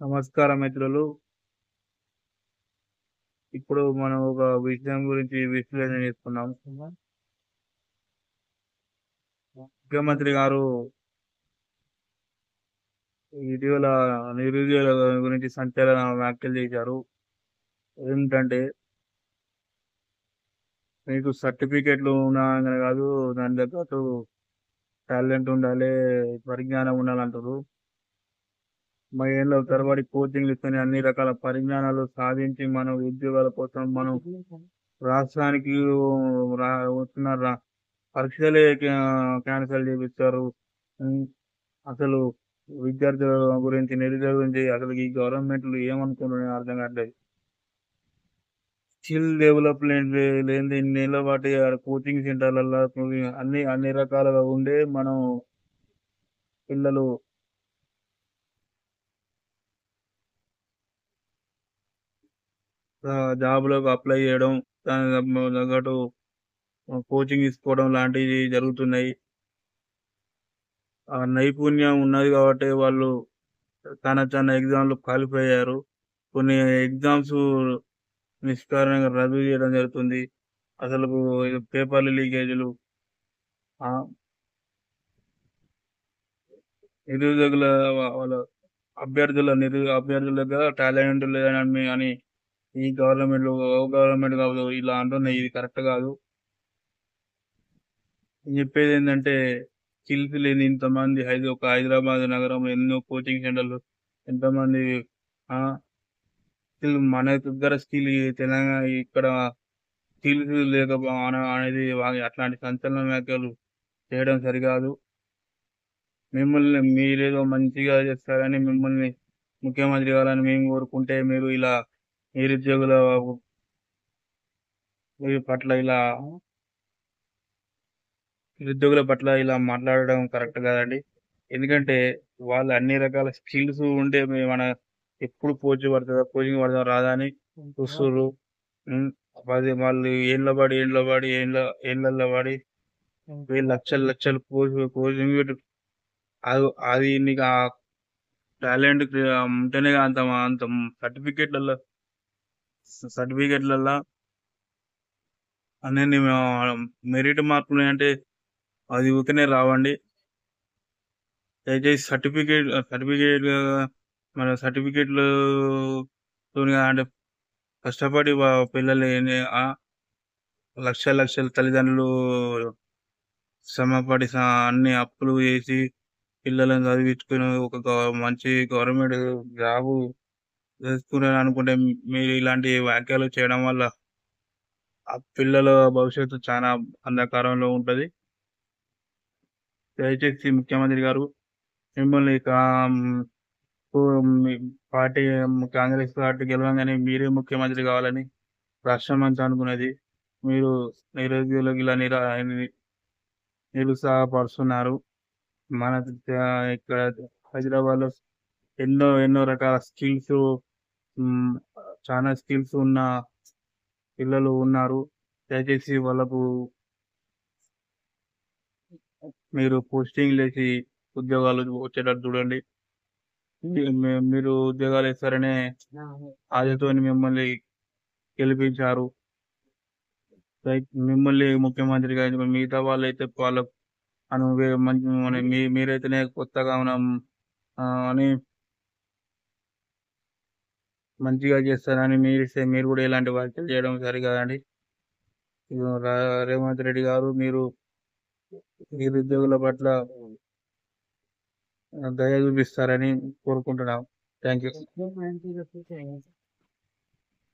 నమస్కారం మిత్రులు. ఇప్పుడు మనం ఒక విషయం గురించి విశ్లేషణ చేసుకుందాం. ముఖ్యమంత్రి గారు ఇటీవల నిరుద్యోగుల గురించి సంచలన వ్యాఖ్యలు చేశారు. ఏమిటంటే, మీకు సర్టిఫికేట్లు ఉన్నాయని కాదు, దాని తగ్గట్టు టాలెంట్ ఉండాలి, పరిజ్ఞానం ఉండాలంటారు. మరి ఏళ్ళ తరబడి కోచింగ్లు ఇస్తూనే అన్ని రకాల పరిజ్ఞానాలు సాధించి మనం ఉద్యోగాల కోసం మనం రాష్ట్రానికి రా వస్తున్న పరీక్షలే క్యాన్సిల్ చేపిస్తారు. ఉమ్, అసలు విద్యార్థుల గురించి, నిరుద్యోగుల గురించి అసలు ఈ గవర్నమెంట్లు ఏమనుకుంటున్నాయో అర్థం కావట్లేదు. స్కిల్ డెవలప్మెంట్ లేనిది ఇన్నేళ్ల పాటు ఆడ కోచింగ్ సెంటర్లలో అన్ని అన్ని రకాలుగా ఉండే మనం పిల్లలు జాబ్‌లకు అప్లై చేయడం, దానికి తగ్గట్టు కోచింగ్ తీసుకోవడం లాంటివి జరుగుతున్నాయి. ఆ నైపుణ్యం ఉన్నది కాబట్టి వాళ్ళు తన ఎగ్జామ్‌లో క్వాలిఫై అయ్యారు. కొన్ని ఎగ్జామ్స్ నిష్కారణంగా రద్దు చేయడం జరుగుతుంది. అసలు పేపర్‌లు లీకేజీలు, ఆహ్, నిరుద్యోగుల వాళ్ళ అభ్యర్థుల దగ్గర టాలెంట్ లేదని అని ఈ గవర్నమెంట్‌లు గవర్నమెంట్ కాదు ఇలా అంటున్నాయి. ఇది కరెక్ట్ కాదు. నేను చెప్పేదేంటంటే, స్కిల్స్ లేని ఇంతమంది ఒక హైదరాబాద్ నగరంలో ఎన్నో కోచింగ్ సెంటర్‌లు ఎంతమంది ఆ! మన దగ్గర స్కిల్ తెలంగాణ ఇక్కడ స్కిల్స్ అనేది అట్లాంటి సంచలన వ్యాఖ్యలు చేయడం సరికాదు. మీరేదో మంచిగా చేస్తారని మిమ్మల్ని ముఖ్యమంత్రి కావాలని మేము కోరుకుంటే, మీరు ఇలా నిరుద్యోగుల మీ పట్ల ఇలా నిరుద్యోగుల పట్ల ఇలా మాట్లాడడం కరెక్ట్ కాదండి. ఎందుకంటే, వాళ్ళు అన్ని రకాల స్కిల్స్ ఉంటే మన ఎప్పుడు కోచింగ్ పడతదా రాదా అని చూస్తుర్రు. హ్మ్. వాళ్ళు ఏండ్లల్ల పడి లక్షలు లక్షలు కోచింగ్ పెట్టి అది నీకు ఆ టాలెంట్ ఉంటేనే అంత అంత సర్టిఫికేట్‌లల్ల సర్టిఫికేట్‌లల్ల అన్నీ మెరిట్ మార్కులున్నాయంటే అది ఊకనే రావండి. దయచేసి సర్టిఫికేట్ మన సర్టిఫికేట్‌లు తోని అంటే కష్టపడి పిల్లలు లక్షలు లక్షలు తల్లిదండ్రులు శ్రమపడి అన్ని అప్పులు చేసి పిల్లలను చదివించుకొని ఒక మంచి గవర్నమెంట్ జాబు చేసుకున్నారనుకుంటే మీరు ఇలాంటి వ్యాఖ్యలు చేయడం వల్ల ఆ పిల్లల భవిష్యత్తు చానా అంధకారంలో ఉంటది. దయచేసి ముఖ్యమంత్రి గారు మిమ్మల్ని మీ పార్టీ కాంగ్రెస్ పార్టీ గెలవంగానే మీరే ముఖ్యమంత్రి కావాలని రాష్ట్రమంతా అనుకున్నది. మీరు నిరుద్యోగులకు ఇలా నిరుత్సాహపరుస్తున్నారు. మన ఇక్కడ హైదరాబాద్‌లో ఎన్నో రకాల హ్మ్. చానా స్కిల్స్ ఉన్న పిల్లలు ఉన్నారు. దయచేసి వాళ్ళకు మీరు పోస్టింగ్‌లేసి ఉద్యోగాలు వచ్చేటట్టు చూడండి. మీరు ఉద్యోగాలిస్తారనే ఆశతోని మిమ్మల్ని గెలిపించారు. మిమ్మల్ని ముఖ్యమంత్రిగా ఎంచుకొని మిగతా వాళ్ళైతే వాళ్ళకు మీరైతేనే కొత్తగా అని మంచిగా చేస్తారని మీరిస్తే మీరు కూడా ఇలాంటి వ్యాఖ్యలు చేయడం సరికాదండి. ఇగో రేవంత్ రెడ్డి గారు మీరు నిరుద్యోగుల పట్ల దయ చూపిస్తారని కోరుకుంటున్నాం. Thank you.